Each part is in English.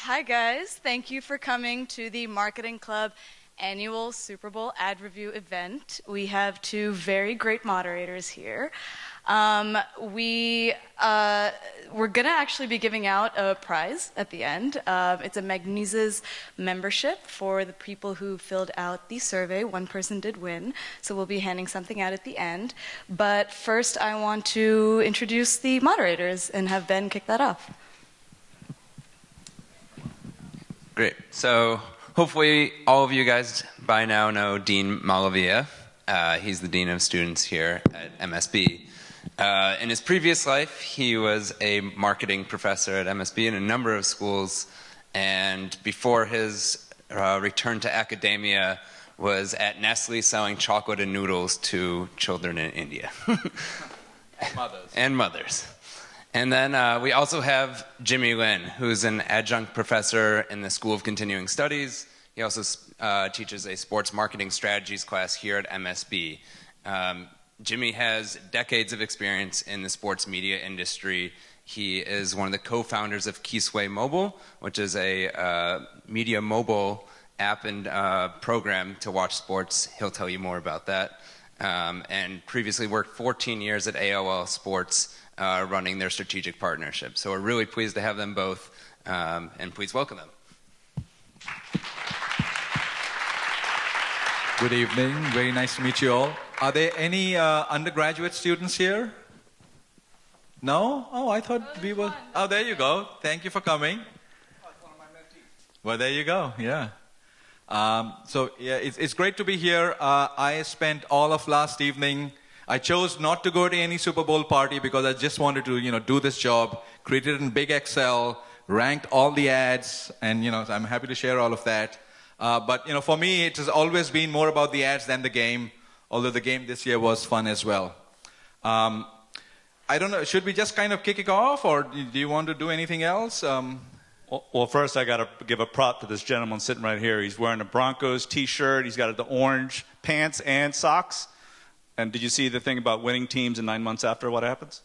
Hi guys, thank you for coming to the Marketing Club annual Super Bowl ad review event. We have two very great moderators here. We're going to actually be giving out a prize at the end. It's a Magnesia's membership for the people who filled out the survey. One person did win, so we'll be handing something out at the end. But first, I want to introduce the moderators and have Ben kick that off. Great. So hopefully all of you guys by now know Dean Malavia. He's the Dean of Students here at MSB. In his previous life, he was a marketing professor at MSB in a number of schools, and before his return to academia was at Nestle selling chocolate and noodles to children in India. And mothers. And then we also have Jimmy Lin, who's an adjunct professor in the School of Continuing Studies. He also teaches a sports marketing strategies class here at MSB. Jimmy has decades of experience in the sports media industry. He is one of the co-founders of Keysway Mobile, which is a media mobile app and program to watch sports. He'll tell you more about that. And previously worked 14 years at AOL Sports, running their strategic partnership. So we're really pleased to have them both, and please welcome them. Good evening. Very nice to meet you all. Are there any undergraduate students here? No? Oh, I thought we were... Oh, there you go. Thank you for coming. Oh, it's one of my mentees. Well, there you go. Yeah. Yeah, it's great to be here. I spent all of last evening... I chose not to go to any Super Bowl party because I just wanted to, do this job, created in big Excel, ranked all the ads, and, I'm happy to share all of that. But, for me, it has always been more about the ads than the game, although the game this year was fun as well. I don't know, should we just kind of kick it off, or do you want to do anything else? Well, first I got to give a prop to this gentleman sitting right here. He's wearing a Broncos t-shirt. He's got the orange pants and socks. And did you see the thing about winning teams and 9 months after what happens?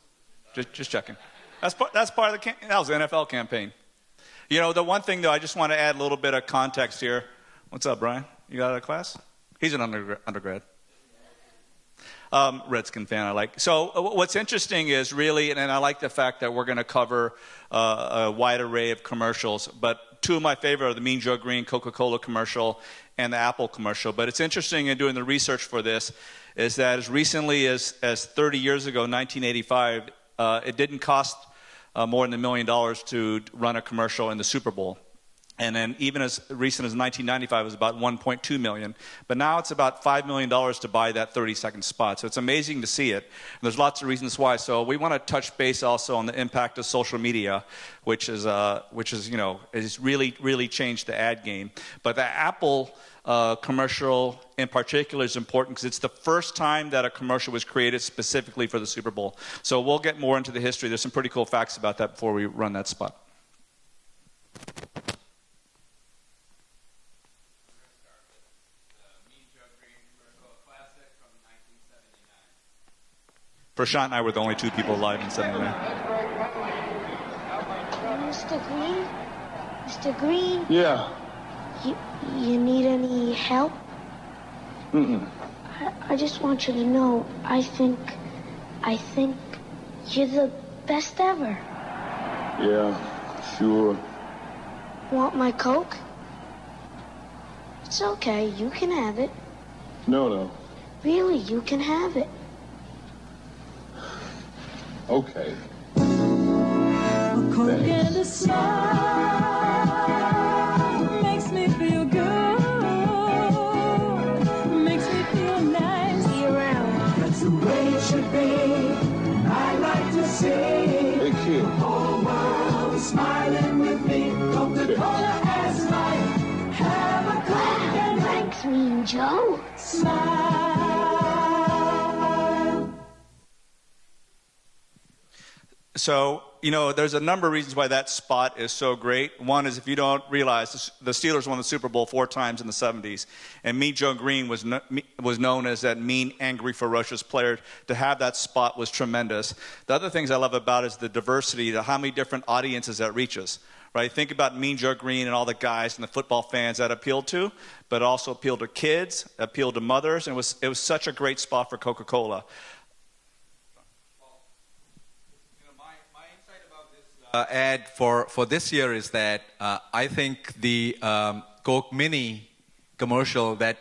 Just checking. That's part of the that was the NFL campaign. The one thing though, I just want to add a little bit of context here. What's up, Brian? You got out of class? He's an undergrad. Redskin fan, I like. So what's interesting is really, and I like the fact that we're going to cover a wide array of commercials, but two of my favorite are the Mean Joe Green Coca-Cola commercial and the Apple commercial. But it's interesting in doing the research for this is that as recently as 30 years ago, 1985, it didn't cost more than $1 million to run a commercial in the Super Bowl. And then even as recent as 1995, it was about $1.2 million. But now it's about $5 million to buy that 30-second spot. So it's amazing to see it. And there's lots of reasons why. So we want to touch base also on the impact of social media, which is has really changed the ad game. But the Apple commercial in particular is important because it's the first time that a commercial was created specifically for the Super Bowl. So we'll get more into the history. There's some pretty cool facts about that before we run that spot. Prashant and I were the only two people alive in 79. Mr. Green? Mr. Green? Yeah. You need any help? Mm-mm. I just want you to know, I think you're the best ever. Yeah, sure. Want my Coke? It's okay, you can have it. No. Really, you can have it. Okay. A Coke and a smile makes me feel good, makes me feel nice. Be around. That's the way it should be. I like to see Hey, kid. the whole world smiling with me. Coca-Cola as life. Have a Coke and Thanks, Mean Joe. smile. So, there's a number of reasons why that spot is so great. One is, if you don't realize, the Steelers won the Super Bowl 4 times in the 70s, and Mean Joe Green was known as that mean, angry, ferocious player. To have that spot was tremendous. The other things I love about it is the diversity, how many different audiences that reaches. right? Think about Mean Joe Green and all the guys and the football fans that appealed to, but also appealed to kids, appealed to mothers, and it was such a great spot for Coca-Cola. My insight about this ad for this year is that I think the Coke Mini commercial that,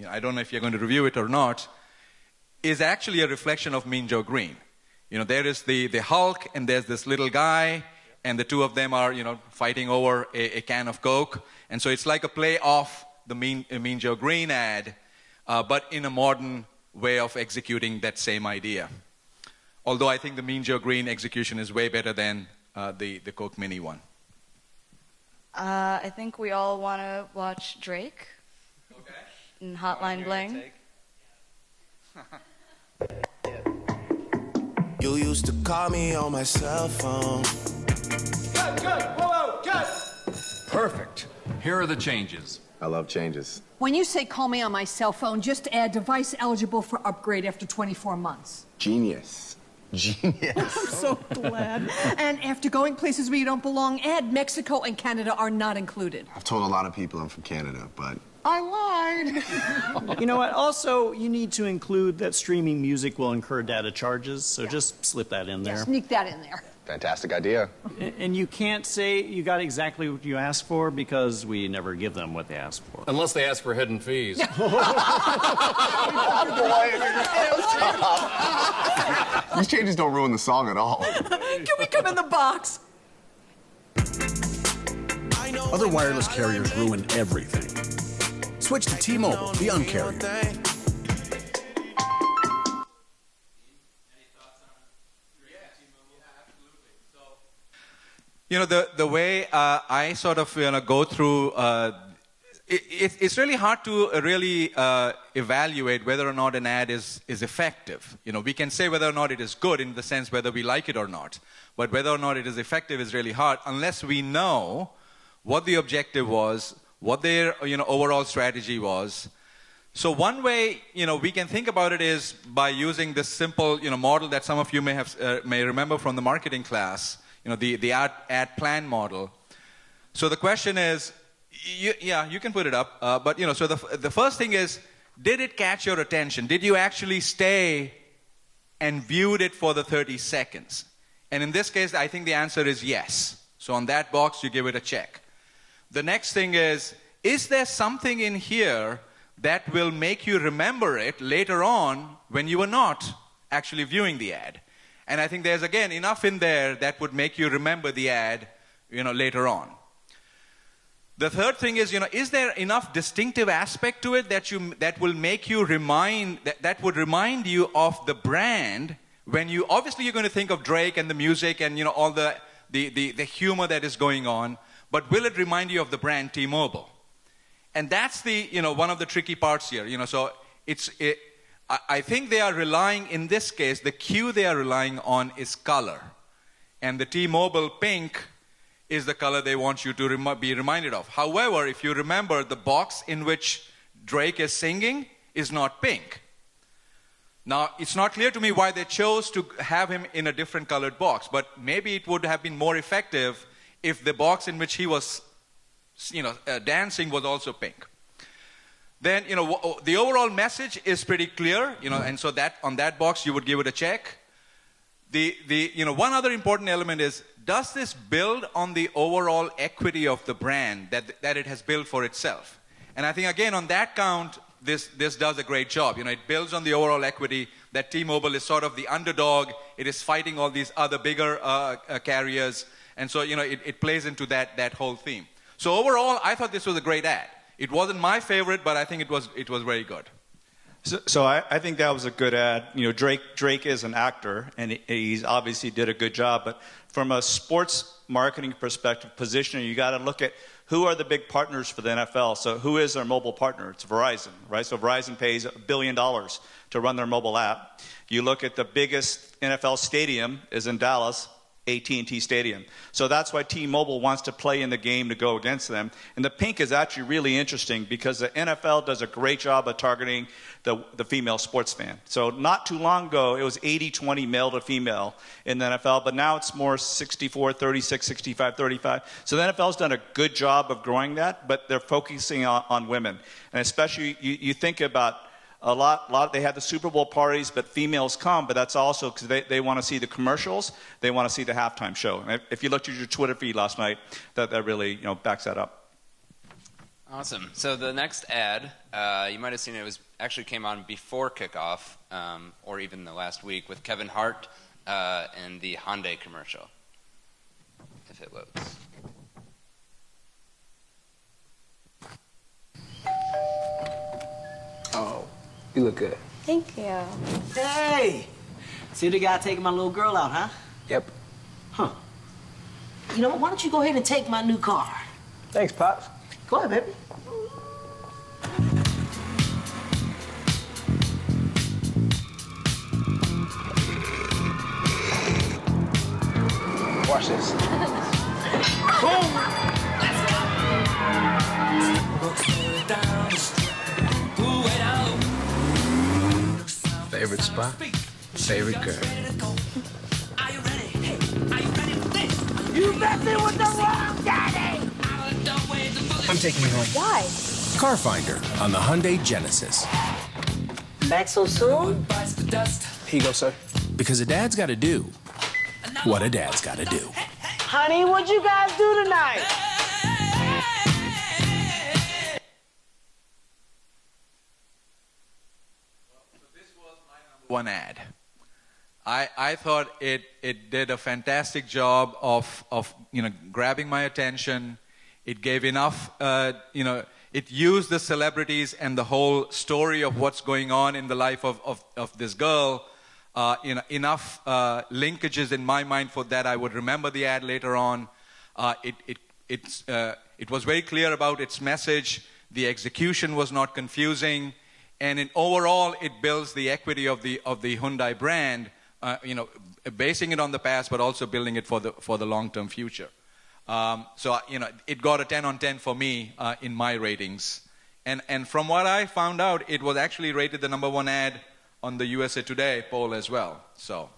I don't know if you're going to review it or not, is actually a reflection of Mean Joe Green. There is the Hulk, and there's this little guy, and the two of them are, fighting over a can of Coke. And so it's like a play off the Mean Joe Green ad, but in a modern way of executing that same idea. Although I think the Mean Joe Green execution is way better than the Coke Mini one. I think we all want to watch Drake and Hotline Bling. You used to call me on my cell phone. Good. Whoa, good. Perfect. Here are the changes. I love changes. When you say call me on my cell phone, just add device eligible for upgrade after 24 months. Genius. Genius. I'm so glad. And after going places where you don't belong, add Mexico and Canada are not included. I've told a lot of people I'm from Canada, but I lied. You know what? Also, you need to include that streaming music will incur data charges, so just slip that in there. Sneak that in there. fantastic idea. And you can't say you got exactly what you asked for because we never give them what they ask for. Unless they ask for hidden fees. These changes don't ruin the song at all. Can we come in the box? Other wireless carriers ruin everything. Switch to T-Mobile, the Un-carrier. You know, the way I sort of go through, it's really hard to really evaluate whether or not an ad is effective. You know, we can say whether or not it is good in the sense whether we like it or not. But whether or not it is effective is really hard unless we know what the objective was, what their overall strategy was. So one way we can think about it is by using this simple model that some of you may remember from the marketing class. The ad plan model. So the question is, you can put it up. But so the first thing is, did it catch your attention? Did you actually stay and viewed it for the 30 seconds? And in this case, I think the answer is yes. So on that box, you give it a check. The next thing is there something in here that will make you remember it later on when you were not actually viewing the ad? And I think there's, again, enough in there that would make you remember the ad, later on. The third thing is, is there enough distinctive aspect to it that will make you that would remind you of the brand when obviously you're going to think of Drake and the music and, all the humor that is going on, but will it remind you of the brand T-Mobile? And that's one of the tricky parts here, so I think they are relying, in this case, the cue they are relying on is color. And the T-Mobile pink is the color they want you to be reminded of. However, if you remember, the box in which Drake is singing is not pink. Now, it's not clear to me why they chose to have him in a different colored box, but maybe it would have been more effective if the box in which he was dancing was also pink. Then, the overall message is pretty clear, and so that on that box you would give it a check. One other important element is, does this build on the overall equity of the brand that it has built for itself? And I think, again, on that count, this does a great job. It builds on the overall equity that T-Mobile is sort of the underdog. It is fighting all these other bigger carriers, and so, it plays into that whole theme. So overall, I thought this was a great ad. It wasn't my favorite, but I think it was very good. So I think that was a good ad. Drake is an actor, and he's obviously did a good job. But from a sports marketing perspective, positioning, you got to look at who are the big partners for the NFL. So who is their mobile partner? It's Verizon, right? So Verizon pays $1 billion to run their mobile app. You look at the biggest NFL stadium is in Dallas, AT&T Stadium. So that's why T-Mobile wants to play in the game to go against them. And the pink is actually really interesting because the NFL does a great job of targeting the female sports fan. So not too long ago, it was 80-20 male to female in the NFL, but now it's more 64-36, 65-35. So the NFL's done a good job of growing that, but they're focusing on women. And especially, you think about a lot. They have the Super Bowl parties, but females come. But that's also because they want to see the commercials. They want to see the halftime show. And if you looked at your Twitter feed last night, that really backs that up. Awesome. So the next ad, you might have seen it actually came on before kickoff, or even the last week with Kevin Hart and the Hyundai commercial. If it loads. Oh. You look good. Thank you. Hey! See the guy taking my little girl out, huh? Yep. Huh. You know what? Why don't you go ahead and take my new car? Thanks, Pops. Go ahead, baby. Watch this. Boom! Let's Favorite spot? Favorite girl? You messing with the wrong daddy! I'm taking you home. Why? Car Finder on the Hyundai Genesis. Back so soon? Here you go, sir. Because a dad's got to do what a dad's got to do. Honey, what'd you guys do tonight? One ad. I thought it did a fantastic job of grabbing my attention. It gave enough, it used the celebrities and the whole story of what's going on in the life of this girl. Enough linkages in my mind for that I would remember the ad later on. It was very clear about its message. The execution was not confusing. And overall, it builds the equity of the Hyundai brand, basing it on the past, but also building it for the long-term future. It got a 10 on 10 for me in my ratings. And from what I found out, it was actually rated the #1 ad on the USA Today poll as well. So,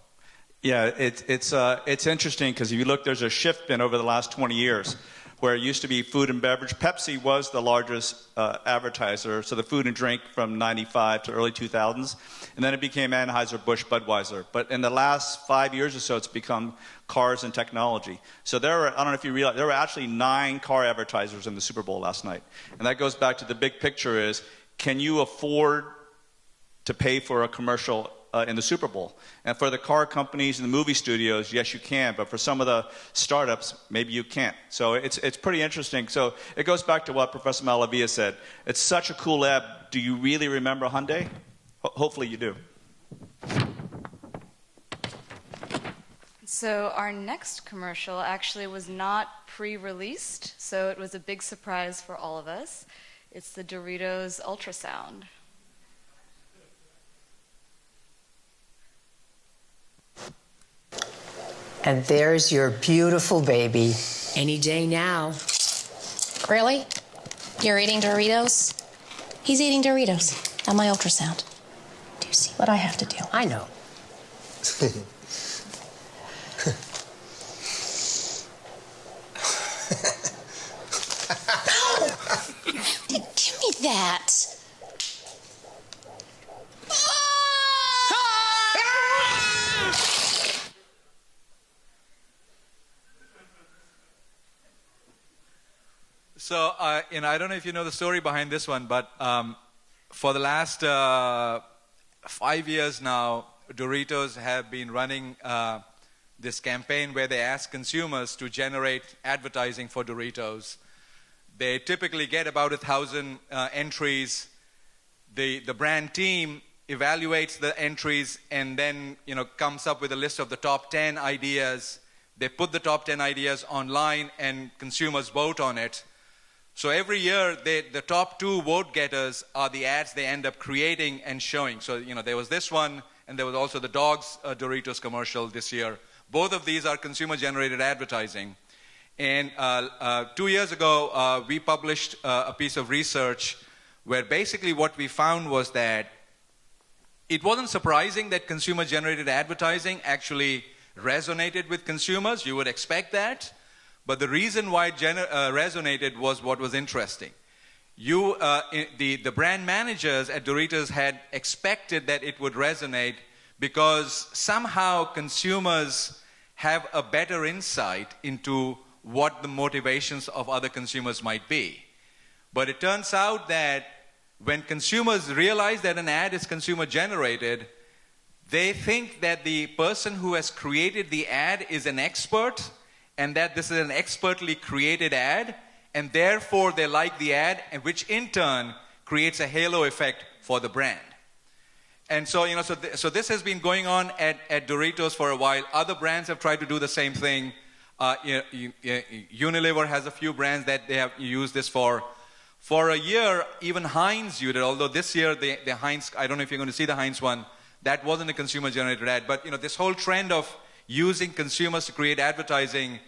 yeah, it's interesting because if you look, there's a shift been over the last 20 years. Where it used to be food and beverage. Pepsi was the largest advertiser, so the food and drink from 95 to early 2000s. And then it became Anheuser-Busch, Budweiser. But in the last 5 years or so, it's become cars and technology. So there were, I don't know if you realize, there were actually 9 car advertisers in the Super Bowl last night. And that goes back to the big picture is, can you afford to pay for a commercial in the Super Bowl? And for the car companies and the movie studios, yes, you can. But for some of the startups, maybe you can't. So it's pretty interesting. So it goes back to what Professor Malavia said. It's such a cool ad. Do you really remember Hyundai? Hopefully you do. So our next commercial actually was not pre-released, so it was a big surprise for all of us. It's the Doritos Ultrasound. And there's your beautiful baby. Any day now. Really? You're eating Doritos? He's eating Doritos on my ultrasound. Do you see what I have to do? I know. Give me that. So, I don't know if you know the story behind this one, but for the last 5 years now, Doritos have been running this campaign where they ask consumers to generate advertising for Doritos. They typically get about 1,000 entries. The brand team evaluates the entries and then comes up with a list of the top 10 ideas. They put the top 10 ideas online and consumers vote on it. So every year, the top 2 vote getters are the ads they end up creating and showing. So, there was this one, and there was also the Dogs Doritos commercial this year. Both of these are consumer-generated advertising. And 2 years ago, we published a piece of research where basically what we found was that it wasn't surprising that consumer-generated advertising actually resonated with consumers. You would expect that. But the reason why it resonated was what was interesting. The brand managers at Doritos had expected that it would resonate because somehow consumers have a better insight into what the motivations of other consumers might be. But it turns out that when consumers realize that an ad is consumer-generated, they think that the person who has created the ad is an expert and that this is an expertly created ad, and therefore they like the ad, and which in turn creates a halo effect for the brand. And so, so this has been going on at Doritos for a while. Other brands have tried to do the same thing. Unilever has a few brands that they have used this for. For a year, even Heinz used it, although this year the Heinz, I don't know if you're going to see the Heinz one, that wasn't a consumer-generated ad. But this whole trend of using consumers to create advertising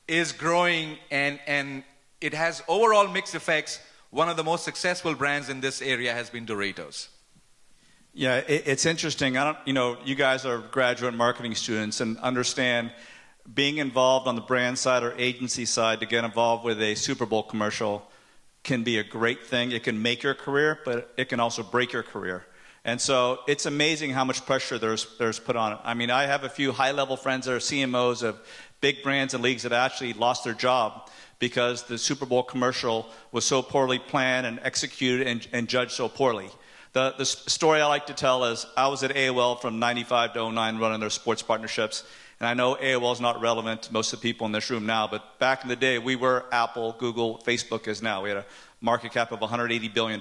is growing, and it has overall mixed effects. One of the most successful brands in this area has been Doritos. Yeah, it's interesting. You guys are graduate marketing students and understand being involved on the brand side or agency side to get involved with a Super Bowl commercial can be a great thing. It can make your career, but it can also break your career. And so it's amazing how much pressure there's put on it. I mean, I have a few high-level friends that are CMOs of big brands and leagues that actually lost their job because the Super Bowl commercial was so poorly planned and executed and judged so poorly. The story I like to tell is I was at AOL from 95 to 09 running their sports partnerships. And I know AOL is not relevant to most of the people in this room now, but back in the day, we were Apple, Google, Facebook is now. We had a market cap of $180 billion.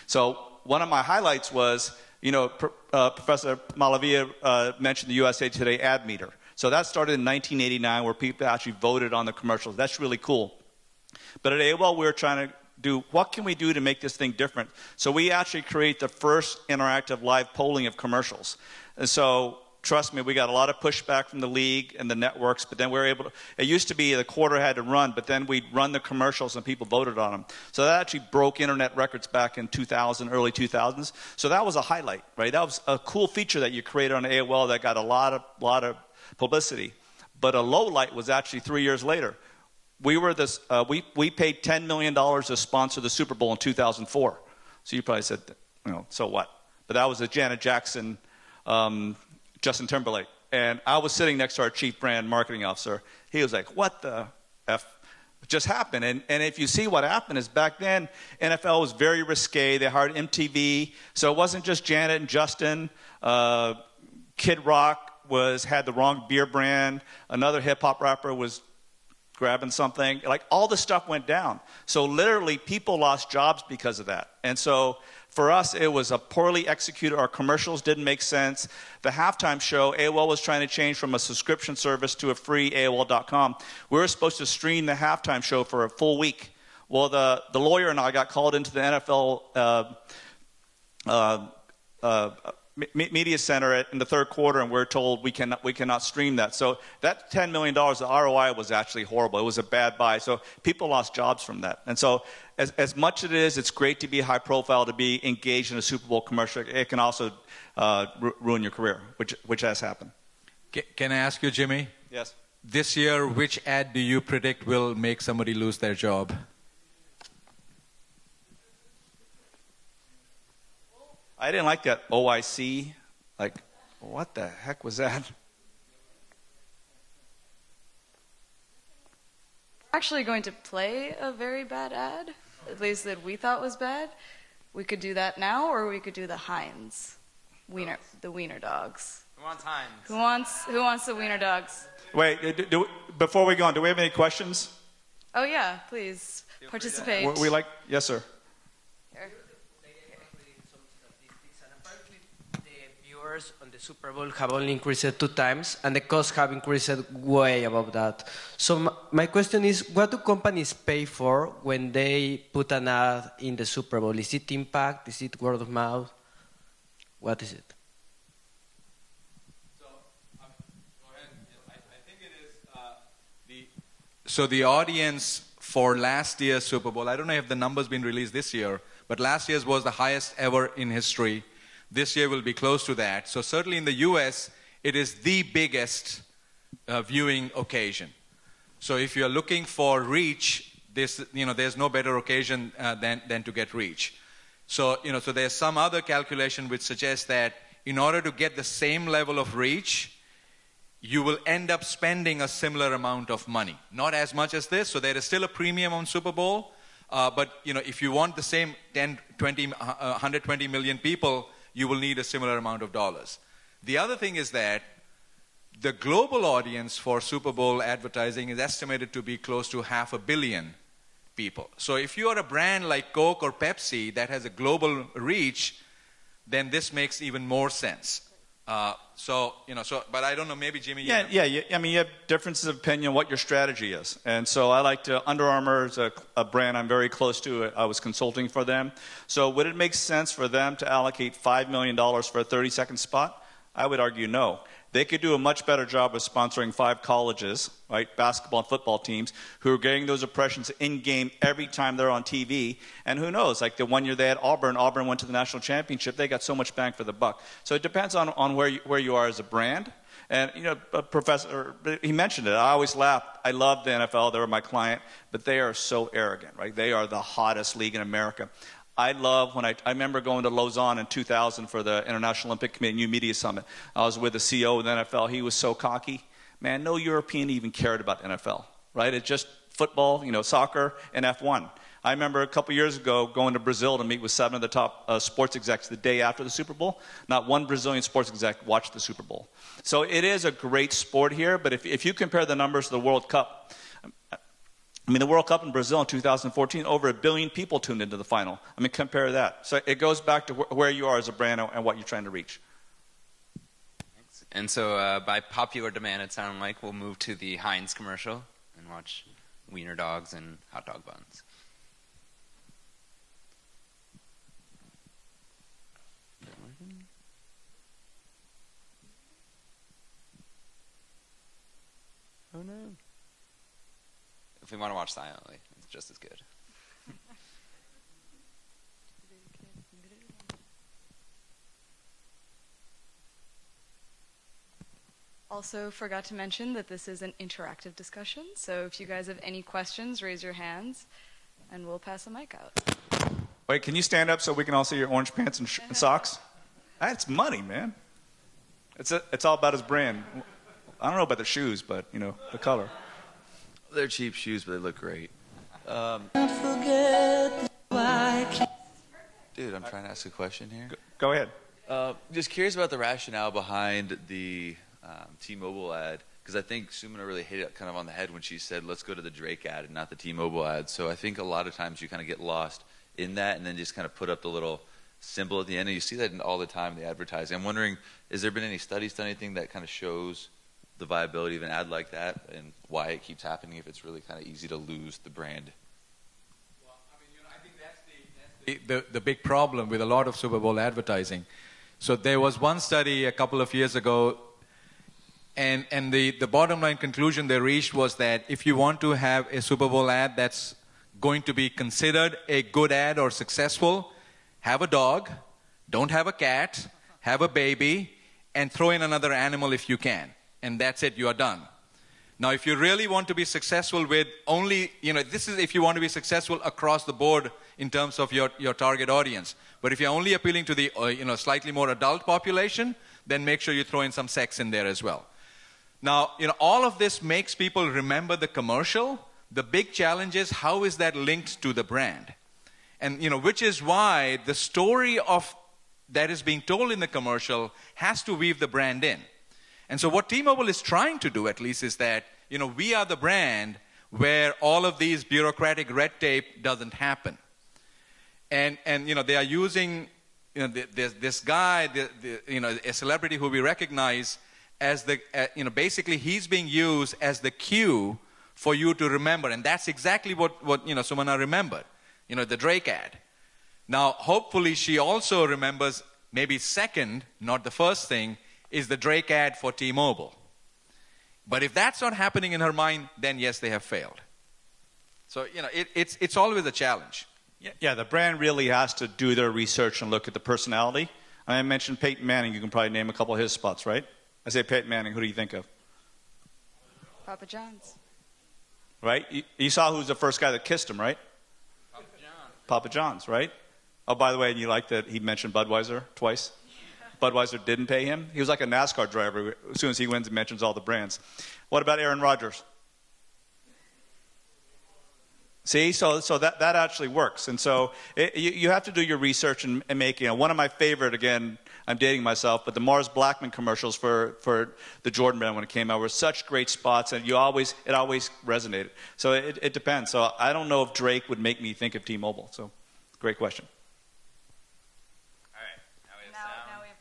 So one of my highlights was, Professor Malavia mentioned the USA Today Ad Meter. So that started in 1989 where people actually voted on the commercials. That's really cool. But at AOL, we were trying to do, what can we do to make this thing different? So we actually create the first interactive live polling of commercials. And so trust me, we got a lot of pushback from the league and the networks, but then we were able to, it used to be the quarter had to run, but then we'd run the commercials and people voted on them. So that actually broke internet records back in 2000, early 2000s. So that was a highlight, right? That was a cool feature that you created on AOL that got a lot of publicity. But a low light was actually 3 years later. We paid $10 million to sponsor the Super Bowl in 2004. So you probably said, so what? But that was the Janet Jackson, Justin Timberlake. And I was sitting next to our chief brand marketing officer. He was like, what the F just happened? And if you see what happened is back then, NFL was very risque. They hired MTV. So it wasn't just Janet and Justin. Kid Rock had the wrong beer brand. Another hip-hop rapper was grabbing something. Like, all the stuff went down. So literally, people lost jobs because of that. And so for us, it was a poorly executed. Our commercials didn't make sense. The halftime show, AOL was trying to change from a subscription service to a free AOL.com. We were supposed to stream the halftime show for a full week. Well, the lawyer and I got called into the NFL media center in the third quarter, and we're told we cannot stream that. So that $10 million, the ROI was actually horrible. It was a bad buy. So people lost jobs from that. And so as much as it is, it's great to be high profile, to be engaged in a Super Bowl commercial. It can also ruin your career, which has happened. Can I ask you, Jimmy? Yes. This year, which ad do you predict will make somebody lose their job? I didn't like that OIC. Like, what the heck was that? Actually going to play a very bad ad, at least that we thought was bad. We could do that now, or we could do the Heinz the Wiener Dogs. Who wants Heinz? Who wants the Wiener Dogs? Wait, before we go on, do we have any questions? Oh yeah, please participate. Yes, sir. On the Super Bowl have only increased 2 times, and the costs have increased way above that. So my question is, what do companies pay for when they put an ad in the Super Bowl? Is it impact? Is it word of mouth? What is it? So, go ahead. I So the audience for last year's Super Bowl, I don't know if the number's been released this year, but last year's was the highest ever in history. This year will be close to that. So certainly in the US, it is the biggest viewing occasion. So if you're looking for reach, there's no better occasion than to get reach. So, so there's some other calculation which suggests that in order to get the same level of reach, you will end up spending a similar amount of money. Not as much as this, so there is still a premium on Super Bowl, but if you want the same 10, 20, 120 million people, you will need a similar amount of dollars. The other thing is that the global audience for Super Bowl advertising is estimated to be close to 500 million people. So if you are a brand like Coke or Pepsi that has a global reach, then this makes even more sense. But I don't know, maybe Jimmy. Yeah. I mean, you have differences of opinion what your strategy is. And so I like to, Under Armour is a brand I'm very close to. I was consulting for them. So would it make sense for them to allocate $5 million for a 30-second spot? I would argue no. They could do a much better job of sponsoring 5 colleges, right, basketball and football teams, who are getting those impressions in-game every time they're on TV. And who knows, like the one year they had Auburn went to the national championship. They got so much bang for the buck. So it depends on where you are as a brand. And, a professor, he mentioned it. I always laugh. I love the NFL. They were my client. But they are so arrogant, right? They are the hottest league in America. I love when I remember going to Lausanne in 2000 for the International Olympic Committee New Media Summit. I was with the CEO of the NFL. He was so cocky. Man, no European even cared about NFL, right? It's just football, soccer, and F1. I remember a couple years ago going to Brazil to meet with 7 of the top sports execs the day after the Super Bowl. Not one Brazilian sports exec watched the Super Bowl. So it is a great sport here, but if you compare the numbers to the World Cup, I mean, the World Cup in Brazil in 2014, over 1 billion people tuned into the final. I mean, compare that. So it goes back to where you are as a brand and what you're trying to reach. Thanks. And so by popular demand, it sounded like we'll move to the Heinz commercial and watch wiener dogs and hot dog buns. Oh, no. If we want to watch silently, it's just as good. Also forgot to mention that this is an interactive discussion, so if you guys have any questions, raise your hands, and we'll pass the mic out. Wait, can you stand up so we can all see your orange pants and socks? That's money, man. It's all about his brand. I don't know about the shoes, but, the color. They're cheap shoes, but they look great. Dude, I'm trying to ask a question here. Go ahead. Just curious about the rationale behind the T-Mobile ad, because I think Sumana really hit it kind of on the head when she said, let's go to the Drake ad and not the T-Mobile ad. So I think a lot of times you kind of get lost in that and then just kind of put up the little symbol at the end. And you see that all the time in the advertising. I'm wondering, has there been any studies done anything that kind of shows the viability of an ad like that and why it keeps happening if it's really kind of easy to lose the brand? Well, I think that's the big problem with a lot of Super Bowl advertising. So there was one study a couple of years ago, and the bottom line conclusion they reached was that if you want to have a Super Bowl ad that's going to be considered a good ad or successful, have a dog, don't have a cat, have a baby, and throw in another animal if you can. And that's it, you are done. Now, if you really want to be successful with only, this is if you want to be successful across the board in terms of your target audience. But if you're only appealing to the, slightly more adult population, then make sure you throw in some sex in there as well. Now, all of this makes people remember the commercial. The big challenge is how is that linked to the brand? And, which is why the story that is being told in the commercial has to weave the brand in. And so what T-Mobile is trying to do, at least, is that, we are the brand where all of these bureaucratic red tape doesn't happen. And they are using, this guy, a celebrity who we recognize as basically he's being used as the cue for you to remember. And that's exactly what Sumana remembered, the Drake ad. Now, hopefully she also remembers maybe second, not the first thing, is the Drake ad for T-Mobile. But if that's not happening in her mind, then yes, they have failed. So, it's always a challenge. Yeah, the brand really has to do their research and look at the personality. I mentioned Peyton Manning. You can probably name a couple of his spots, right? I say Peyton Manning. Who do you think of? Papa John's. Right? You saw who's the first guy that kissed him, right? Papa John's, right? Oh, by the way, you like that he mentioned Budweiser twice? Budweiser didn't pay him. He was like a NASCAR driver. As soon as he wins, he mentions all the brands. What about Aaron Rodgers? See, so that actually works. And so you have to do your research and make, one of my favorite, again, I'm dating myself, but the Mars Blackman commercials for the Jordan brand when it came out were such great spots, and it always resonated. So it depends. So I don't know if Drake would make me think of T-Mobile. So great question.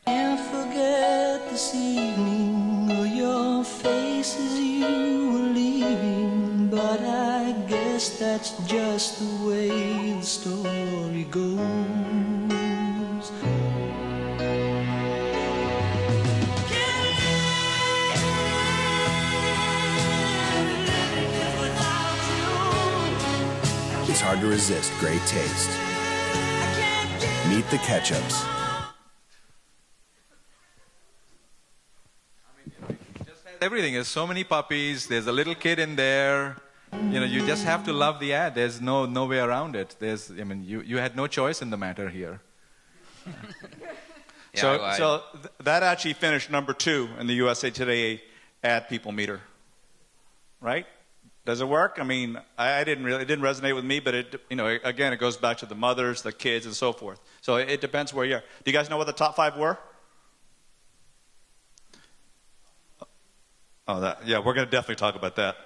Can't forget this evening or your face as you were leaving, but I guess that's just the way the story goes. It's hard to resist great taste. Meet the Ketchups. Everything. There's so many puppies. There's a little kid in there. You just have to love the ad. There's no way around it. You had no choice in the matter here. So that actually finished number 2 in the USA Today Ad People Meter. Right? Does it work? I mean, it didn't resonate with me, but again, it goes back to the mothers, the kids, and so forth. So it depends where you are. Do you guys know what the top 5 were? We're going to definitely talk about that.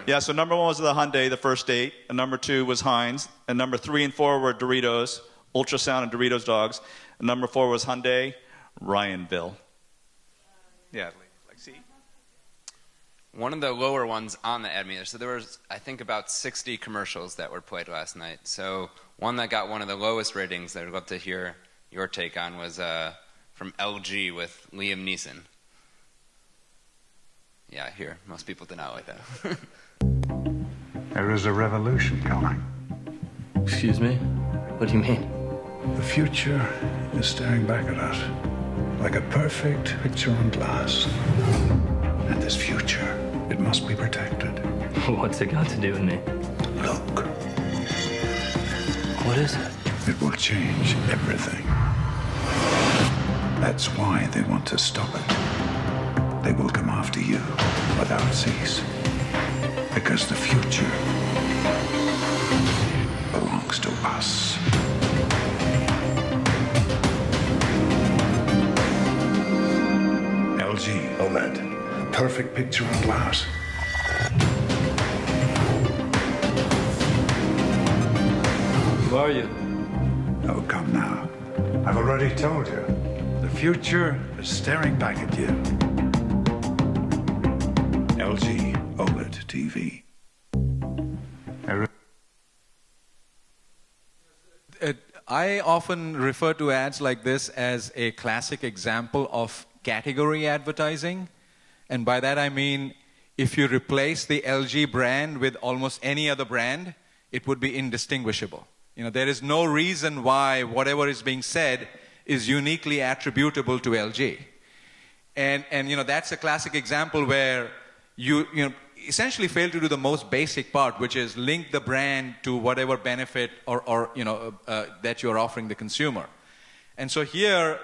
Yeah, so number 1 was the Hyundai, the first date, and number 2 was Heinz, and number 3 and 4 were Doritos, Ultrasound and Doritos dogs, and number 4 was Hyundai, Ryanville. Yeah, see? One of the lower ones on the ad meter. So there was, I think, about 60 commercials that were played last night. So one that got one of the lowest ratings that I'd love to hear your take on was from LG with Liam Neeson. Yeah, here. Most people did not like that. There is a revolution coming. Excuse me? What do you mean? The future is staring back at us like a perfect picture on glass. And this future, it must be protected. What's it got to do with me? Look. What is it? It will change everything. That's why they want to stop it. They will come after you without cease. Because the future belongs to us. LG OLED. Perfect picture on glass. Who are you? Oh, come now. I've already told you. The future is staring back at you. LG OLED TV. I often refer to ads like this as a classic example of category advertising. And by that I mean, if you replace the LG brand with almost any other brand, it would be indistinguishable. There is no reason why whatever is being said is uniquely attributable to LG. And that's a classic example where you essentially fail to do the most basic part, which is link the brand to whatever benefit or that you're offering the consumer. And so here,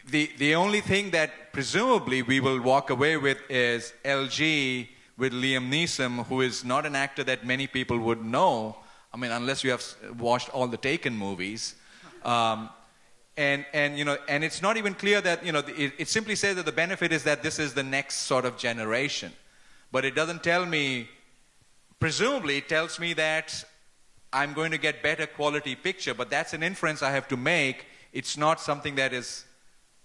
the only thing that presumably we will walk away with is LG with Liam Neeson, who is not an actor that many people would know. I mean, unless you have watched all the Taken movies. And it's not even clear that, it simply says that the benefit is that this is the next sort of generation. But it doesn't tell me, presumably it tells me that I'm going to get better quality picture, but that's an inference I have to make. It's not something that is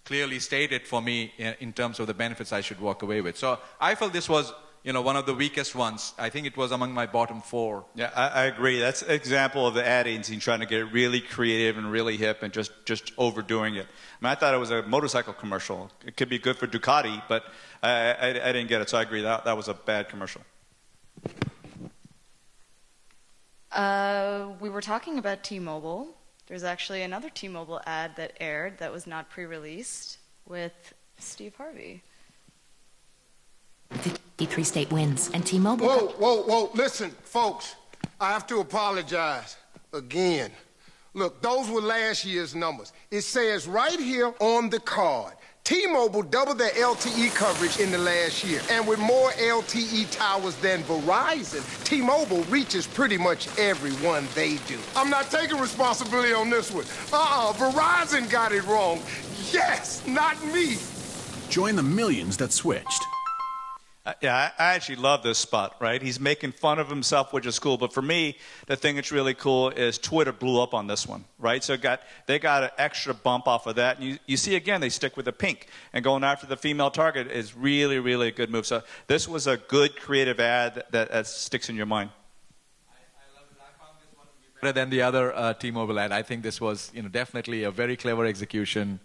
clearly stated for me in terms of the benefits I should walk away with. So I felt this was one of the weakest ones. I think it was among my bottom 4. Yeah, I agree. That's an example of the ad agency trying to get really creative and really hip and just overdoing it. I mean, I thought it was a motorcycle commercial. It could be good for Ducati, but I didn't get it, so I agree. That was a bad commercial. We were talking about T-Mobile. There's actually another T-Mobile ad that aired that was not pre-released with Steve Harvey. 53 state wins, and T-Mobile... Whoa. Listen, folks, I have to apologize again. Look, those were last year's numbers. It says right here on the card, T-Mobile doubled their LTE coverage in the last year. And with more LTE towers than Verizon, T-Mobile reaches pretty much everyone they do. I'm not taking responsibility on this one. Verizon got it wrong. Yes, not me. Join the millions that switched. Yeah, I actually love this spot, right? He's making fun of himself, which is cool. But for me, the thing that's really cool is Twitter blew up on this one, right? So they got an extra bump off of that. And you see, again, they stick with the pink. And going after the female target is really, really a good move. So this was a good creative ad that sticks in your mind. I love it. I found this one to be better than the other T-Mobile ad. I think this was definitely a very clever execution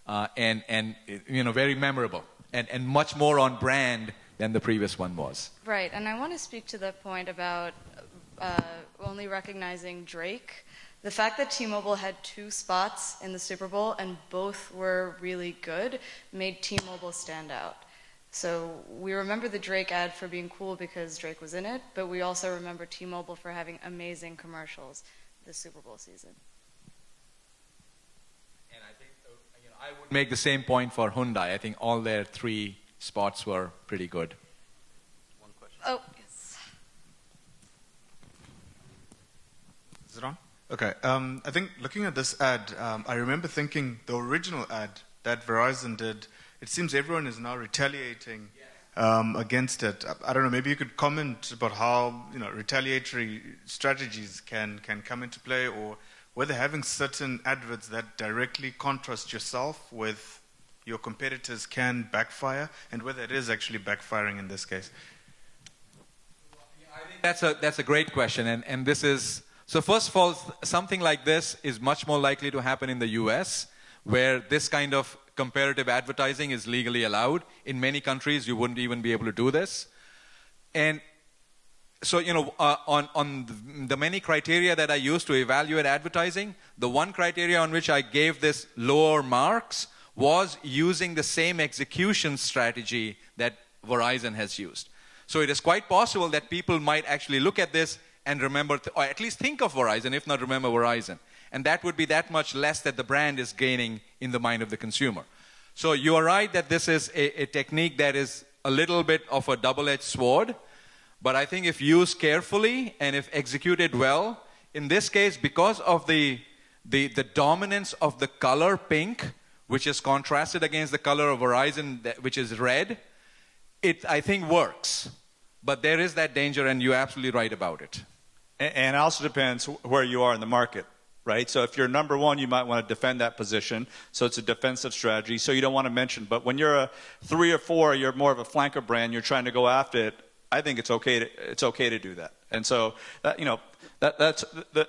and very memorable and much more on brand than the previous one was. Right, and I want to speak to the point about only recognizing Drake. The fact that T-Mobile had 2 spots in the Super Bowl and both were really good made T-Mobile stand out. So we remember the Drake ad for being cool because Drake was in it, but we also remember T-Mobile for having amazing commercials this Super Bowl season. And I think I would make the same point for Hyundai. I think all their 3 spots were pretty good. One question. Oh, yes. Is it on? Okay. I think looking at this ad, I remember thinking the original ad that Verizon did, it seems everyone is now retaliating against it. I don't know, maybe you could comment about how retaliatory strategies can come into play, or whether having certain adverts that directly contrast yourself with your competitors can backfire, and whether it is actually backfiring in this case. I think that's a great question, and this is, so first of all, something like this is much more likely to happen in the US, where this kind of comparative advertising is legally allowed. In many countries, you wouldn't even be able to do this. And so, on the many criteria that I use to evaluate advertising, the one criteria on which I gave this lower marks was using the same execution strategy that Verizon has used. So it is quite possible that people might actually look at this and remember, or at least think of Verizon, if not remember Verizon. And that would be that much less that the brand is gaining in the mind of the consumer. So you are right that this is a technique that is a little bit of a double-edged sword. But I think if used carefully and if executed well, in this case, because of the dominance of the color pink, which is contrasted against the color of Verizon, which is red, it, I think, works. But there is that danger, and you're absolutely right about it. And it also depends where you are in the market, right? So if you're number 1, you might want to defend that position. So it's a defensive strategy, so you don't want to mention. But when you're a 3 or 4, you're more of a flanker brand, you're trying to go after it, I think it's okay to do that. And so that,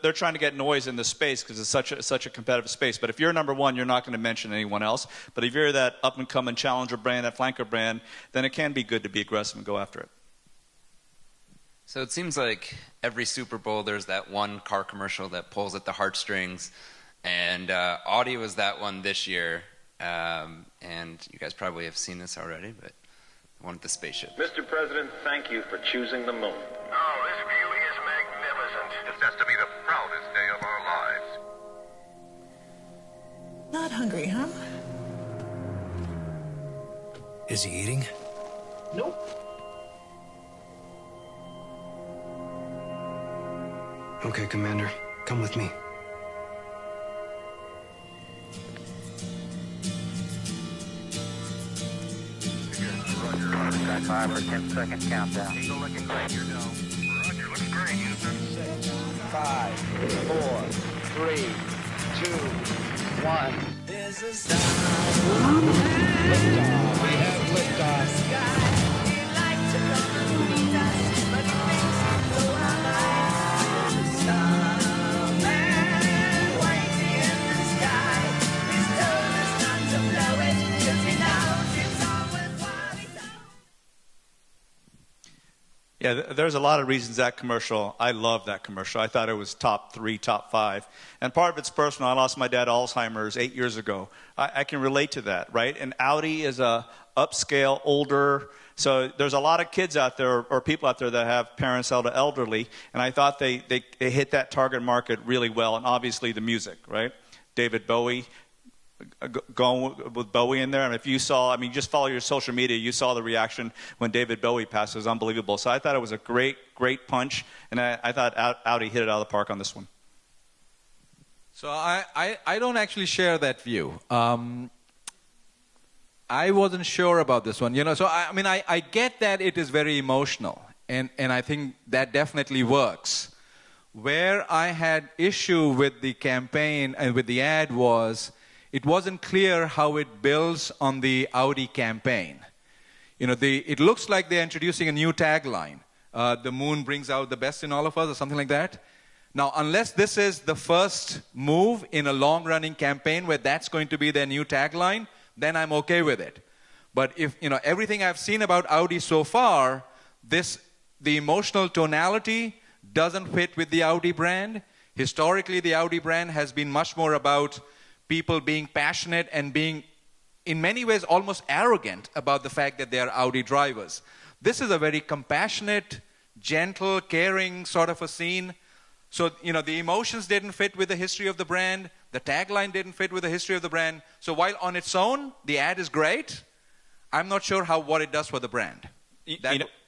they're trying to get noise in the space because it's such a competitive space. But if you're number 1, you're not going to mention anyone else. But if you're that up and coming challenger brand, that flanker brand, then it can be good to be aggressive and go after it. So it seems like every Super Bowl there's that one car commercial that pulls at the heartstrings, and Audi was that one this year. And you guys probably have seen this already, but the one with the spaceship. Mr. President, thank you for choosing the moon. Oh, this view is magnificent. This has to be the proudest day of our lives. Not hungry, huh? Is he eating? Nope. Okay, Commander. Come with me. Roger, 5 or 10-second countdown. Eagle looking great, you're down. Roger, looks great, Houston. 5, 4, 3, 2, 1. There's a star. Liftoff. We have liftoff. Sky, we like to come. Yeah, there's a lot of reasons that commercial, I love that commercial. I thought it was top 3, top 5. And part of it's personal. I lost my dad to Alzheimer's 8 years ago. I can relate to that, right? And Audi is a upscale, older, so there's a lot of kids out there or people out there that have parents that are elderly, and I thought they hit that target market really well, and obviously the music, right? David Bowie, going with Bowie in there. And if you saw, I mean, just follow your social media, you saw the reaction when David Bowie passed. It was unbelievable. So I thought it was a great great punch, and I thought Audi hit it out of the park on this one. So I don't actually share that view. I wasn't sure about this one. So I mean, I get that it is very emotional, and I think that definitely works. Where I had issue with the campaign and with the ad was it wasn't clear how it builds on the Audi campaign. It looks like they're introducing a new tagline. The moon brings out the best in all of us, or something like that. Now, unless this is the first move in a long-running campaign where that's going to be their new tagline, then I'm okay with it. But if, everything I've seen about Audi so far, the emotional tonality doesn't fit with the Audi brand. Historically, the Audi brand has been much more about people being passionate and being, in many ways, almost arrogant about the fact that they are Audi drivers. This is a very compassionate, gentle, caring sort of a scene. So, the emotions didn't fit with the history of the brand. The tagline didn't fit with the history of the brand. So while on its own, the ad is great, I'm not sure what it does for the brand.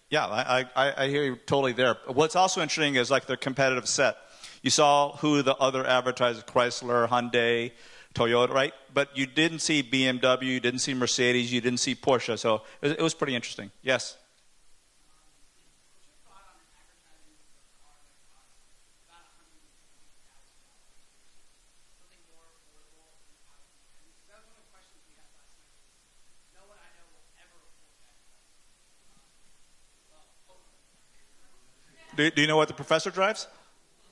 Yeah, I hear you totally there. What's also interesting is like their competitive set. You saw who the other advertisers, Chrysler, Hyundai, Toyota, right? But you didn't see BMW, you didn't see Mercedes, you didn't see Porsche. So it was pretty interesting. Yes? Do you know what the professor drives?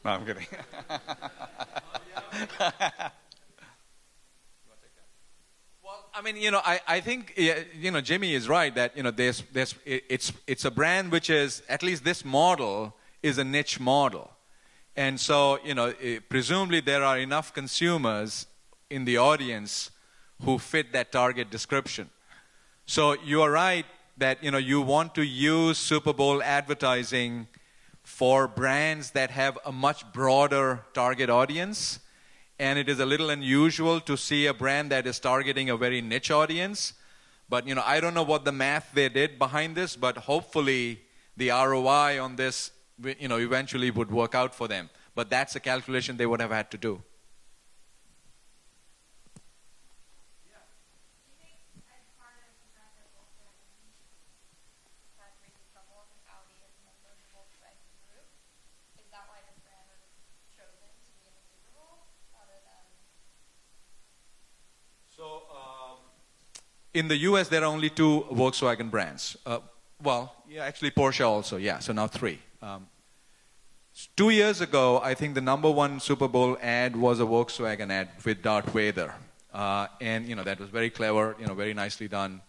No, I'm kidding. Well, I mean, I think, Jimmy is right that, it's a brand which is, at least this model is a niche model. And so, presumably there are enough consumers in the audience who fit that target description. So you are right that, you want to use Super Bowl advertising for brands that have a much broader target audience. And it is a little unusual to see a brand that is targeting a very niche audience. But, I don't know what the math they did behind this, but hopefully the ROI on this, eventually would work out for them. But that's a calculation they would have had to do. In the US, there are only 2 Volkswagen brands. Actually Porsche also, so now 3. 2 years ago, I think the #1 Super Bowl ad was a Volkswagen ad with Darth Vader. And, that was very clever, very nicely done.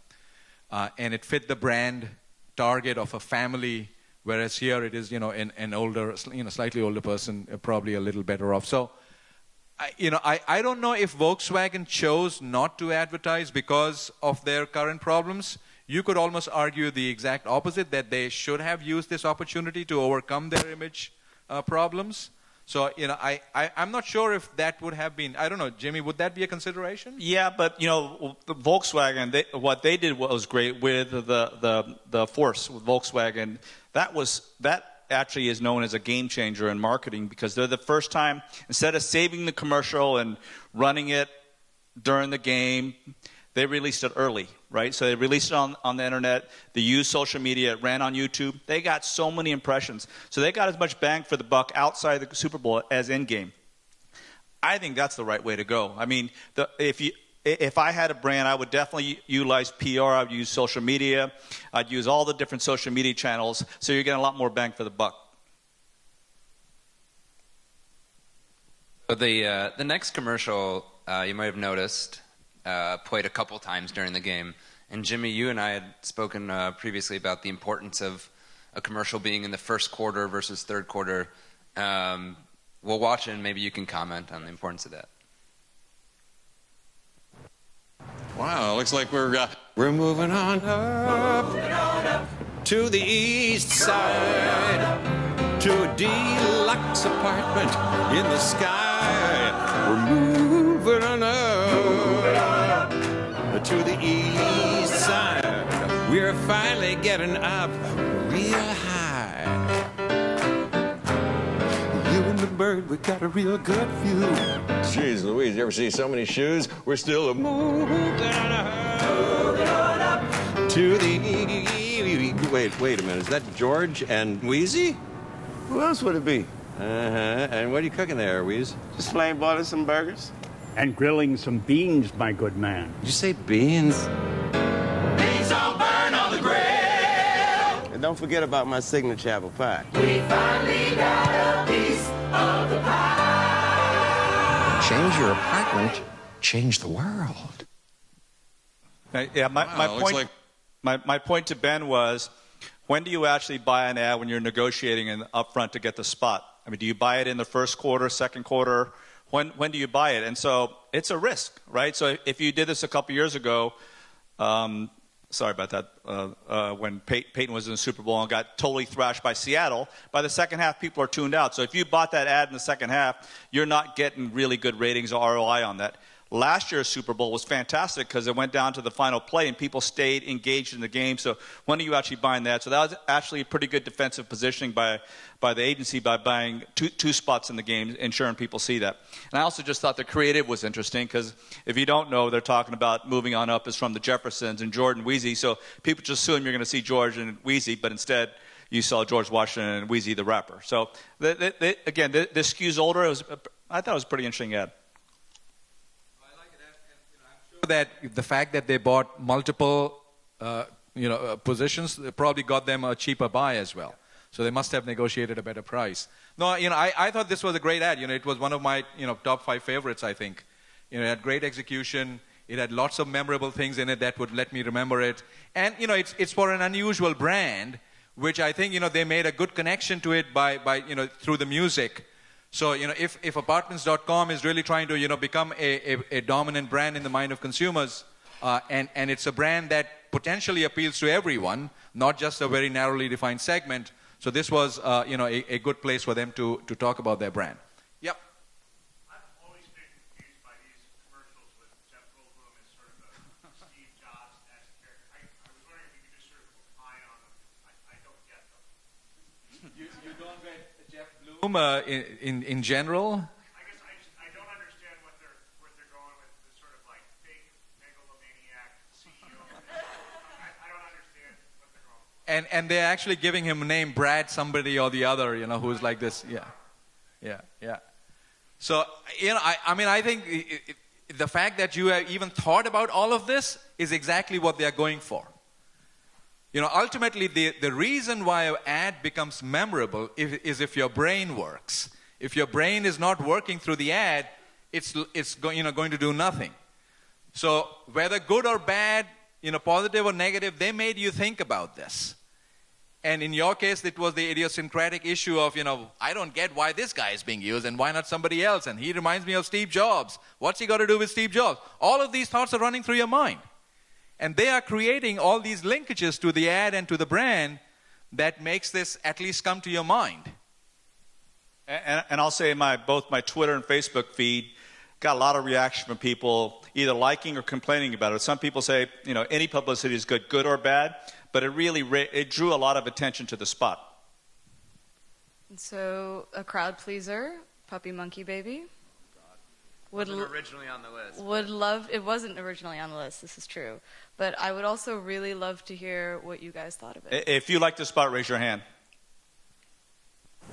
And it fit the brand target of a family, whereas here it is, an older, slightly older person, probably a little better off. So, I don't know if Volkswagen chose not to advertise because of their current problems. You could almost argue the exact opposite, that they should have used this opportunity to overcome their image problems. So, I'm not sure if that would have been, I don't know, Jimmy, would that be a consideration? Yeah, but, the Volkswagen, what they did was great with the Force, with Volkswagen. That actually is known as a game changer in marketing, because they're the first time, instead of saving the commercial and running it during the game, they released it early, right? So they released it on the internet. They used social media. It ran on YouTube. They got so many impressions. So they got as much bang for the buck outside the Super Bowl as in-game. I think that's the right way to go. I mean, if I had a brand, I would definitely utilize PR. I would use social media. I'd use all the different social media channels, so you're getting a lot more bang for the buck. So the next commercial, you might have noticed, played a couple times during the game. And Jimmy, you and I had spoken previously about the importance of a commercial being in the first quarter versus third quarter. We'll watch it, and maybe you can comment on the importance of that. Wow, looks like we're moving on up to the east side, to a deluxe apartment in the sky. We're moving on up to the east side. We're finally getting up real high. You and the bird, we got a real good view. Jeez Louise, you ever see so many shoes? We're still moving on up to the... Wait a minute. Is that George and Wheezy? Who else would it be? And what are you cooking there, Wheeze? Just flame boiling some burgers. And grilling some beans, my good man. Did you say beans? Beans don't burn on the grill. And don't forget about my signature apple pie. We finally got a piece of the pie. Change your apartment, change the world. Yeah, my point to Ben was, when do you actually buy an ad when you're negotiating and upfront to get the spot? I mean, do you buy it in the first quarter, second quarter? When do you buy it? And so it's a risk, right? So if you did this a couple years ago, sorry about that, when Peyton was in the Super Bowl and got totally thrashed by Seattle, by the second half, people are tuned out. So if you bought that ad in the second half, you're not getting really good ratings or ROI on that. Last year's Super Bowl was fantastic because it went down to the final play and people stayed engaged in the game. So when are you actually buying that? So that was actually a pretty good defensive positioning by the agency by buying two spots in the game, ensuring people see that. And I also just thought the creative was interesting because if you don't know, they're talking about moving on up is from the Jeffersons and Jordan Wheezy. So people just assume you're going to see George and Wheezy, but instead you saw George Washington and Wheezy the rapper. So again, this skews older. I thought it was a pretty interesting ad. That the fact that they bought multiple positions probably got them a cheaper buy as well. So they must have negotiated a better price. No, I thought this was a great ad. It was one of my top 5 favorites, I think. It had great execution. It had lots of memorable things in it that would let me remember it. And it's for an unusual brand, which I think they made a good connection to it by through the music. So, if Apartments.com is really trying to, become a dominant brand in the mind of consumers, and it's a brand that potentially appeals to everyone, not just a very narrowly defined segment. So this was, a good place for them to talk about their brand. Yep. I've always been confused by these commercials with Jeff Goldblum as sort of a Steve Jobs-esque character. I was wondering if you could just sort of opine on them. I don't get them. You don't get Jeff Bloom in general? I guess I don't understand what they're going with, the sort of like big megalomaniac CEO. I don't understand what they're going with. And they're actually giving him a name, Brad somebody or the other, who's like this. Yeah. So, I think the fact that you have even thought about all of this is exactly what they're going for. Ultimately, the reason why an ad becomes memorable is if your brain works. If your brain is not working through the ad, it's going to do nothing. So whether good or bad, positive or negative, they made you think about this. And in your case, it was the idiosyncratic issue of, I don't get why this guy is being used and why not somebody else. And he reminds me of Steve Jobs. What's he got to do with Steve Jobs? All of these thoughts are running through your mind. And they are creating all these linkages to the ad and to the brand that makes this at least come to your mind. And I'll say both my Twitter and Facebook feed got a lot of reaction from people either liking or complaining about it. Some people say, any publicity is good or bad, but it drew a lot of attention to the spot. And so a crowd pleaser, Puppy Monkey Baby. Wasn't originally on the list. It wasn't originally on the list, this is true. But I would also really love to hear what you guys thought of it. If you like the spot, raise your hand.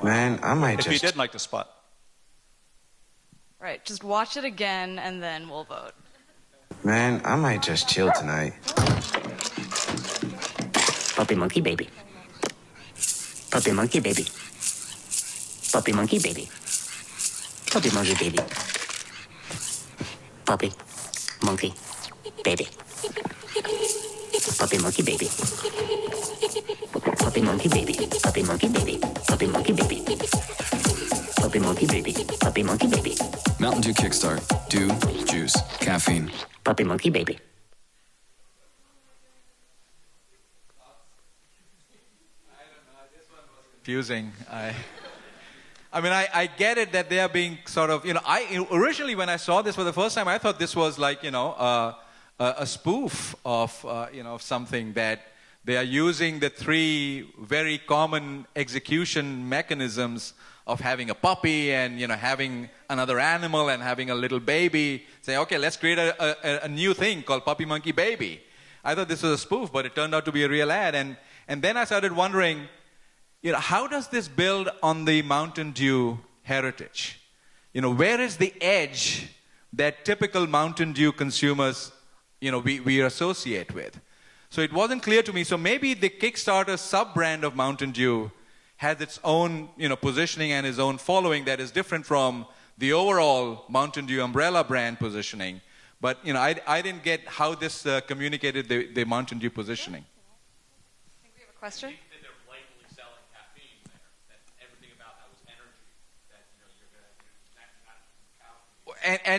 Man, I might If you didn't like the spot. Right, just watch it again and then we'll vote. Man, I might just chill tonight. Puppy Monkey Baby. Puppy Monkey Baby. Puppy Monkey Baby. Puppy Monkey Baby. Puppy Monkey Baby. puppy monkey baby. Puppy monkey baby, puppy monkey baby, puppy monkey baby. Puppy monkey baby, puppy monkey baby. Mountain Dew Kickstart. Dew, juice, caffeine. Puppy monkey baby. Confusing. I mean, I get it that they are being sort of, originally when I saw this for the first time, I thought this was like, a spoof of, of something that they are using the three very common execution mechanisms of having a puppy and, having another animal and having a little baby. Say, okay, let's create a new thing called Puppy Monkey Baby. I thought this was a spoof, but it turned out to be a real ad. And then I started wondering, how does this build on the Mountain Dew heritage? Where is the edge that typical Mountain Dew consumers, we associate with? So it wasn't clear to me. So maybe the Kickstarter sub-brand of Mountain Dew has its own, positioning and its own following that is different from the overall Mountain Dew umbrella brand positioning. But, I didn't get how this communicated the Mountain Dew positioning. I think we have a question.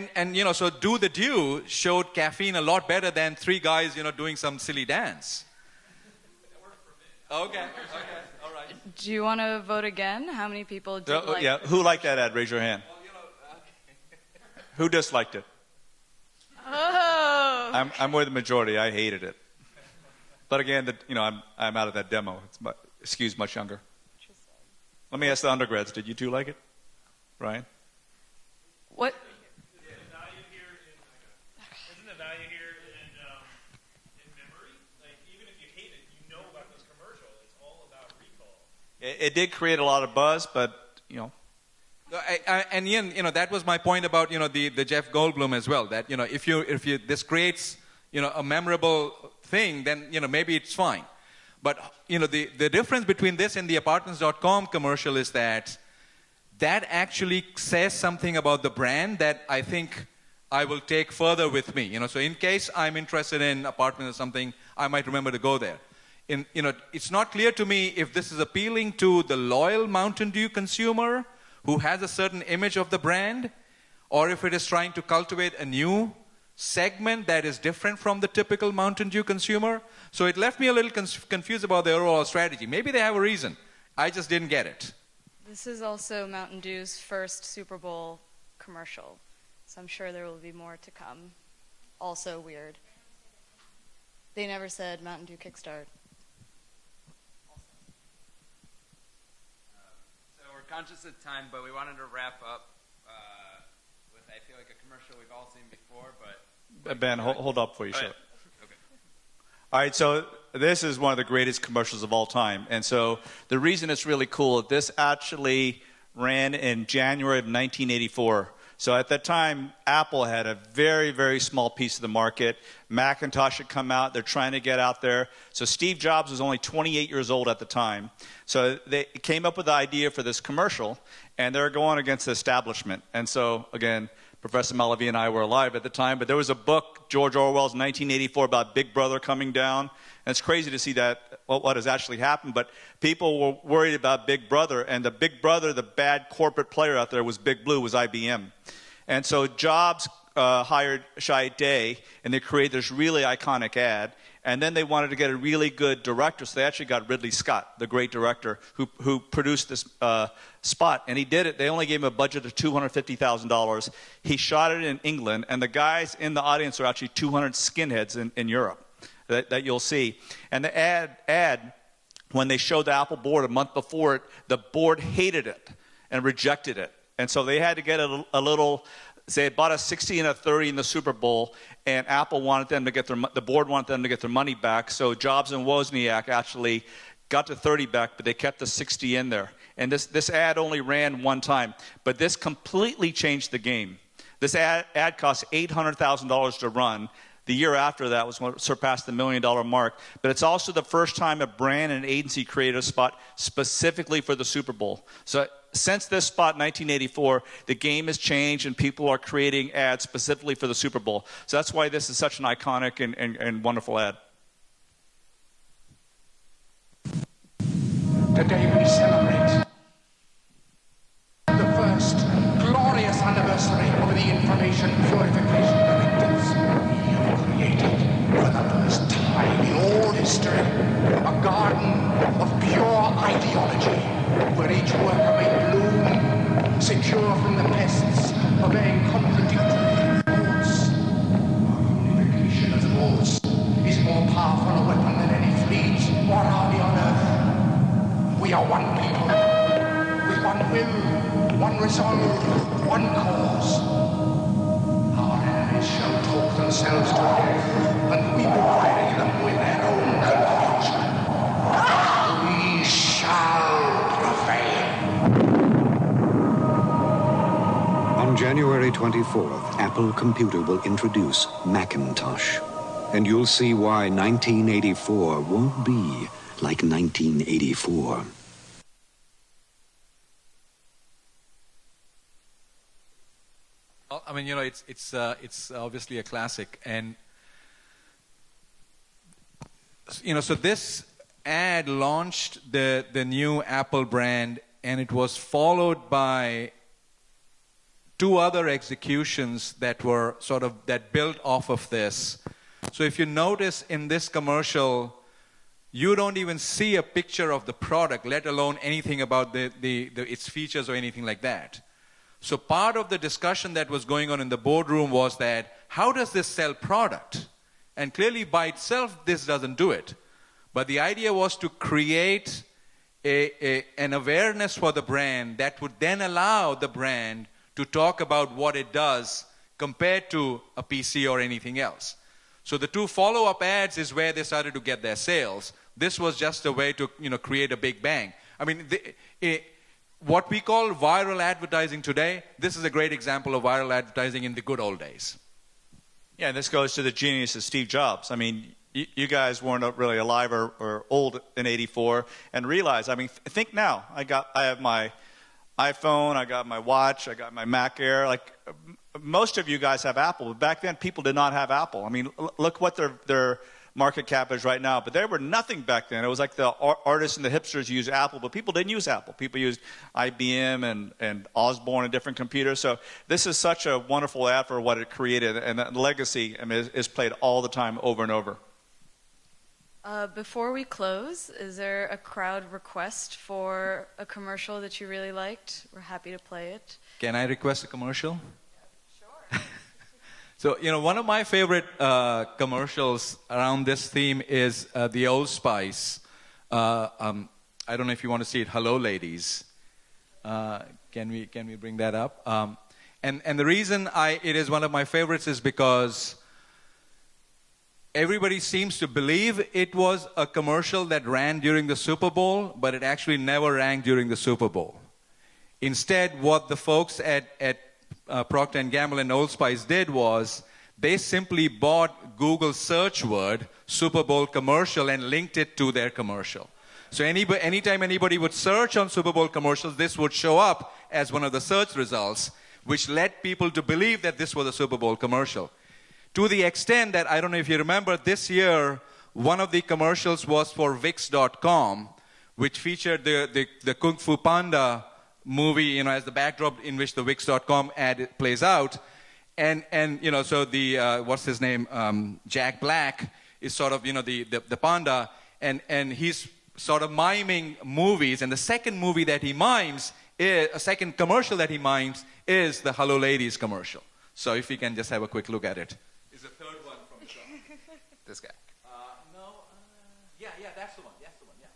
And so Do the Dew showed caffeine a lot better than three guys, doing some silly dance. Okay, all right. Do you want to vote again? How many people did like Yeah, who liked that ad? Raise your hand. Who disliked it? Oh. I'm with the majority. I hated it. But again, I'm out of that demo. Skews much younger. Let me ask the undergrads. Did you two like it? Ryan? What? Isn't the value here in memory? Like, even if you hate it, you know about this commercial. It's all about recall. It did create a lot of buzz, but, And Ian, that was my point about, the Jeff Goldblum as well. That, if you this creates, a memorable thing, then, maybe it's fine. But, the difference between this and the apartments.com commercial is that actually says something about the brand that I think I will take further with me. So in case I'm interested in apartment or something, I might remember to go there. It's not clear to me if this is appealing to the loyal Mountain Dew consumer who has a certain image of the brand, or if it is trying to cultivate a new segment that is different from the typical Mountain Dew consumer. So it left me a little confused about their overall strategy. Maybe they have a reason. I just didn't get it. This is also Mountain Dew's first Super Bowl commercial, so I'm sure there will be more to come. Also weird. They never said Mountain Dew Kickstart. So we're conscious of time, but we wanted to wrap up with, I feel like, a commercial we've all seen before, but... Ben, hold up before you show it. Okay. All right, so this is one of the greatest commercials of all time. And so the reason it's really cool, this actually ran in January of 1984. So at that time, Apple had a very, very small piece of the market. Macintosh had come out. They're trying to get out there. So Steve Jobs was only 28 years old at the time. So they came up with the idea for this commercial, and they're going against the establishment. And so, again, Professor Malavi and I were alive at the time, but there was a book, George Orwell's 1984, about Big Brother coming down. And it's crazy to see that, what has actually happened, but people were worried about Big Brother, and the Big Brother, the bad corporate player out there was Big Blue, was IBM. And so Jobs hired Shai Day, and they created this really iconic ad, and then they wanted to get a really good director, so they actually got Ridley Scott, the great director, who produced this spot, and he did it. They only gave him a budget of $250,000. He shot it in England, and the guys in the audience are actually 200 skinheads in Europe that you'll see. And the ad, when they showed the Apple board a month before it, the board hated it and rejected it. And so they had to get a little, they had bought a 60 and a 30 in the Super Bowl, and Apple wanted them to get the board wanted them to get their money back. So Jobs and Wozniak actually got the 30 back, but they kept the 60 in there. And this ad only ran one time, but this completely changed the game. This ad cost $800,000 to run. The year after that was when it surpassed the $1 million mark. But it's also the first time a brand and agency created a spot specifically for the Super Bowl. So since this spot in 1984, the game has changed and people are creating ads specifically for the Super Bowl. So that's why this is such an iconic and wonderful ad. Today we celebrate the first glorious anniversary of the information purification directives. We have created for the first time in all history a garden of pure ideology where each worker may bloom, secure from the pests, obeying contradictory thoughts. Our unification of the votes is more powerful a weapon than any fleet or army on earth. We are one people, with one will, one resolve, one cause. Our enemies shall talk themselves to death, and we will bury them with their own confusion. We shall prevail. On January 24th, Apple Computer will introduce Macintosh. And you'll see why 1984 won't be like 1984. Well, I mean, it's obviously a classic, and so this ad launched the new Apple brand, and it was followed by 2 other executions that were that built off of this. So if you notice in this commercial, you don't even see a picture of the product, let alone anything about its features or anything like that. So part of the discussion that was going on in the boardroom was that, how does this sell product? And clearly by itself, this doesn't do it. But the idea was to create an awareness for the brand that would then allow the brand to talk about what it does compared to a PC or anything else. So the 2 follow-up ads is where they started to get their sales. This was just a way to create a big bang. I mean, what we call viral advertising today, this is a great example of viral advertising in the good old days. Yeah, and this goes to the genius of Steve Jobs. I mean, you guys weren't really alive or old in '84 and realize, I mean, think now. I have my iPhone, I got my watch, I got my Mac Air. Like, most of you guys have Apple, but back then people did not have Apple. I mean, look what their market cap is right now. But they were nothing back then. It was like the artists and the hipsters used Apple, but people didn't use Apple. People used IBM and Osborne and different computers. So this is such a wonderful ad for what it created, and the legacy, I mean, is played all the time over and over. Before we close, is there a crowd request for a commercial that you really liked? We're happy to play it. Can I request a commercial? Sure. So, one of my favorite commercials around this theme is the Old Spice. I don't know if you want to see it. Hello, ladies. Can we bring that up? And the reason it is one of my favorites is because everybody seems to believe it was a commercial that ran during the Super Bowl, but it actually never ran during the Super Bowl. Instead, what the folks at Procter & Gamble and Old Spice did was they simply bought Google's search word, Super Bowl commercial, and linked it to their commercial. So anytime anybody would search on Super Bowl commercials, this would show up as one of the search results, which led people to believe that this was a Super Bowl commercial. To the extent that, I don't know if you remember, this year, one of the commercials was for Vicks.com, which featured the Kung Fu Panda movie, as the backdrop in which the Vicks.com ad plays out. And so the, what's his name, Jack Black is sort of, the panda, and he's sort of miming movies. And the second movie that he mimes, a second commercial that he mimes, is the Hello Ladies commercial. So if we can just have a quick look at it. Is the third one from the song. This guy. Yeah, that's the one. That's the one, yeah.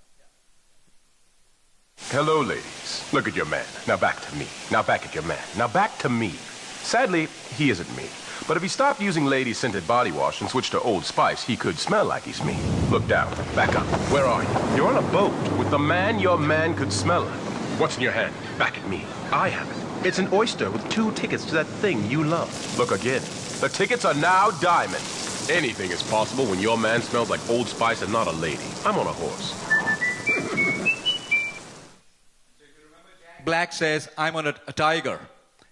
Hello, ladies. Look at your man. Now back to me. Now back at your man. Now back to me. Sadly, he isn't me. But if he stopped using lady-scented body wash and switched to Old Spice, he could smell like he's me. Look down. Back up. Where are you? You're on a boat with the man your man could smell like. What's in your hand? Back at me. I have it. It's an oyster with 2 tickets to that thing you love. Look again. The tickets are now diamond. Anything is possible when your man smells like Old Spice and not a lady. I'm on a horse. Black says, I'm on a tiger.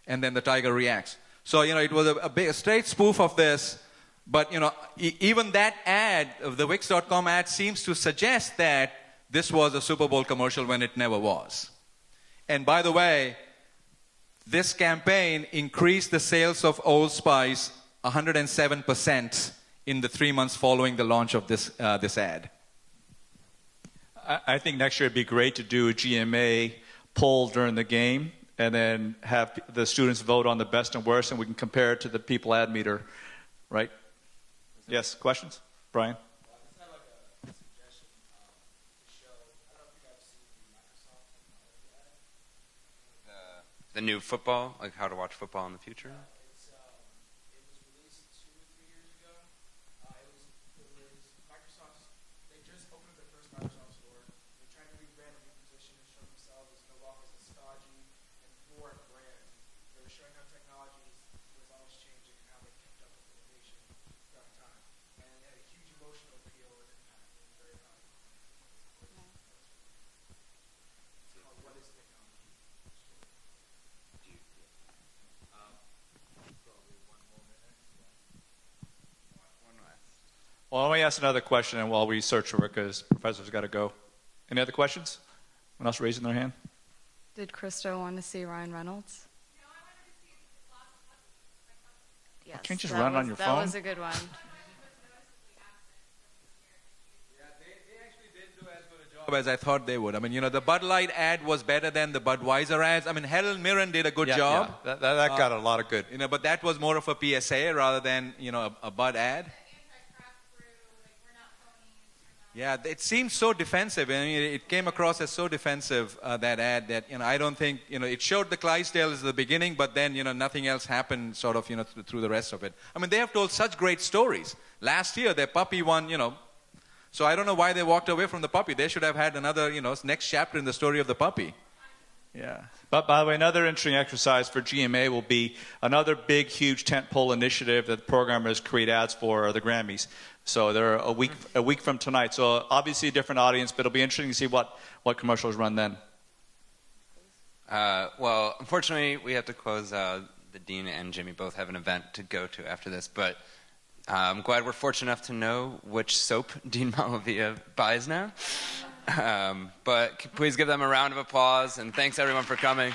And then the tiger reacts. So, it was a straight spoof of this. But, even that ad, the Wix.com ad, seems to suggest that this was a Super Bowl commercial when it never was. And by the way, this campaign increased the sales of Old Spice 107% in the 3 months following the launch of this ad. I think next year it'd be great to do a GMA poll during the game and then have the students vote on the best and worst, and we can compare it to the People Ad Meter, right? Yes, questions? Brian? The new football, like how to watch football in the future? Well, let me ask another question, and while we search for it, because Professor's got to go. Any other questions? Anyone else raising their hand? Did Krista want to see Ryan Reynolds? Yes, Can't you just run on your phone? That was a good one. As I thought they would. I mean, the Bud Light ad was better than the Budweiser ads. I mean, Helen Mirren did a good job. Yeah. That got a lot of good. But that was more of a PSA rather than, a Bud ad. Yeah, it seemed so defensive. I mean, it came across as so defensive, that ad, that, I don't think, it showed the Clydesdales at the beginning, but then, nothing else happened sort of, through the rest of it. I mean, they have told such great stories. Last year, their puppy won, so I don't know why they walked away from the puppy. They should have had another, next chapter in the story of the puppy. Yeah. But by the way, another interesting exercise for GMA will be another big, huge tentpole initiative that programmers create ads for are the Grammys. So they're a week from tonight. So obviously a different audience, but it'll be interesting to see what commercials run then. Well, unfortunately, we have to close. The Dean and Jimmy both have an event to go to after this, but I'm glad we're fortunate enough to know which soap Dean Malavia buys now. But please give them a round of applause, and thanks everyone for coming.